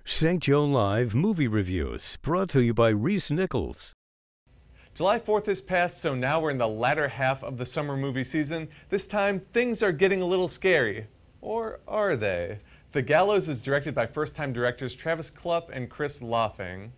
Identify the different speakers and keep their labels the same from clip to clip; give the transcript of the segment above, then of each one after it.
Speaker 1: St. Joe Live Movie Reviews, brought to you by Reese Nichols.
Speaker 2: July 4th has passed, so now we're in the latter half of the summer movie season. This time, things are getting a little scary. Or are they? The Gallows is directed by first-time directors Travis Clough and Chris Loffing.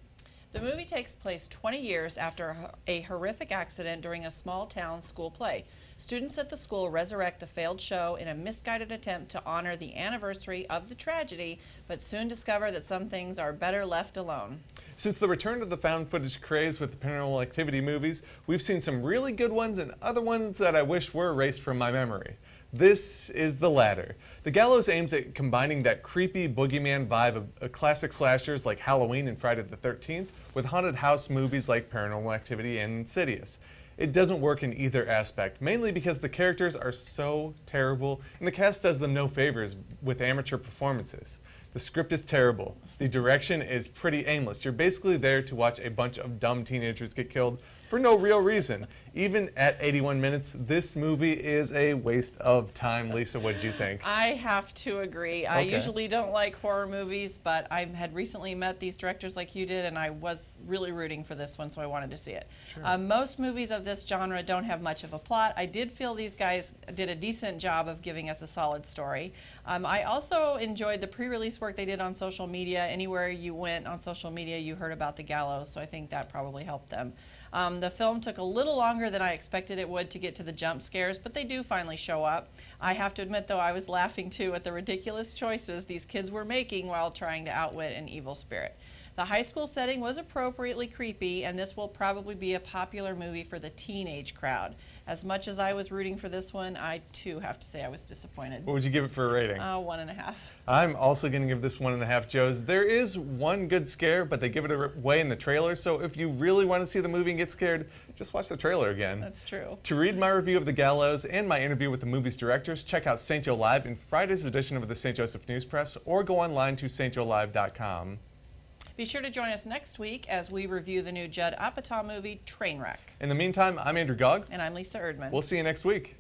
Speaker 3: The movie takes place 20 years after a horrific accident during a small-town school play. Students at the school resurrect the failed show in a misguided attempt to honor the anniversary of the tragedy, but soon discover that some things are better left alone.
Speaker 2: Since the return of the found footage craze with the Paranormal Activity movies, we've seen some really good ones and other ones that I wish were erased from my memory. This is the latter. The Gallows aims at combining that creepy boogeyman vibe of classic slashers like Halloween and Friday the 13th with haunted house movies like Paranormal Activity and Insidious. It doesn't work in either aspect, mainly because the characters are so terrible and the cast does them no favors with amateur performances. The script is terrible. The direction is pretty aimless. You're basically there to watch a bunch of dumb teenagers get killed for no real reason. Even at 81 minutes, this movie is a waste of time. Lisa, what did you think?
Speaker 3: I have to agree. I usually don't like horror movies, but I had recently met these directors like you did, and I was really rooting for this one, so I wanted to see it.
Speaker 2: Sure.
Speaker 3: Most movies of this genre don't have much of a plot. I did feel these guys did a decent job of giving us a solid story. I also enjoyed the pre-release work they did on social media. Anywhere you went on social media, you heard about the Gallows, so I think that probably helped them. The film took a little longer than I expected it would to get to the jump scares, but they do finally show up. I have to admit, though, I was laughing too at the ridiculous choices these kids were making while trying to outwit an evil spirit. The high school setting was appropriately creepy, and this will probably be a popular movie for the teenage crowd. As much as I was rooting for this one, I too have to say I was disappointed.
Speaker 2: What would you give it for a rating?
Speaker 3: 1.5.
Speaker 2: I'm also going to give this 1.5 Joes. There is one good scare, but they give it away in the trailer, so if you really want to see the movie and get scared, just watch the trailer again.
Speaker 3: That's true.
Speaker 2: To read my review of The Gallows and my interview with the movie's directors, check out St. Joe Live in Friday's edition of the St. Joseph News Press, or go online to stjoelive.com.
Speaker 3: Be sure to join us next week as we review the new Judd Apatow movie, Trainwreck.
Speaker 2: In the meantime, I'm Andrew Gogg.
Speaker 3: And I'm Lisa Erdman.
Speaker 2: We'll see you next week.